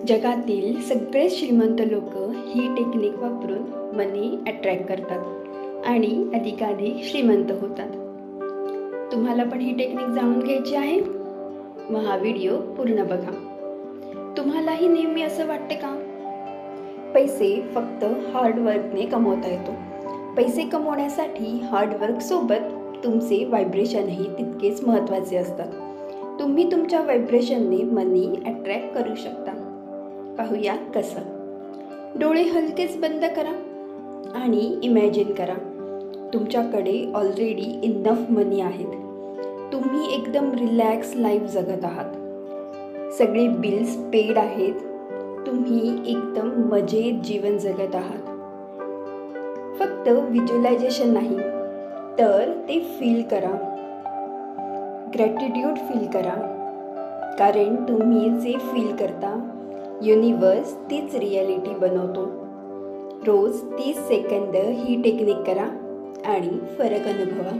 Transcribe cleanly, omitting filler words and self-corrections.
जगातील सगळे श्रीमंत लोक ही टेक्निक वापरून मनी अट्रॅक्ट करतात आणि अधिकाधिक श्रीमंत होतात. तुम्हाला पण ही टेक्निक जाणून घ्यायची आहे? मग हा व्हिडिओ पूर्ण बघा. तुम्हालाही नेहमी असं वाटते का? पैसे फक्त हार्डवर्कने कमवता येतो. पैसे कमवण्यासाठी हार्डवर्क सोबत तुमचे व्हायब्रेशनही तितकेच महत्त्वाचे असतात. तुम्ही तुमच्या व्हायब्रेशनने मनी अट्रॅक्ट करू शकता. पाहूया कसं. डोळे हलकेच बंद करा आणि इमॅजिन करा तुमच्याकडे ऑलरेडी इनफ मनी आहेत. तुम्ही एकदम रिलॅक्स लाईफ जगत आहात. सगळे बिल्स पेड आहेत. तुम्ही एकदम मजेत जीवन जगत आहात. फक्त व्हिज्युअलायझेशन नाही, तर ते फील करा. ग्रॅटिट्यूड फील करा, कारण तुम्ही जे फील करता युनिवर्स तीच रियालिटी बनवतो. रोज 30 सेकंद ही टेक्निक करा आणि फरक अनुभवा.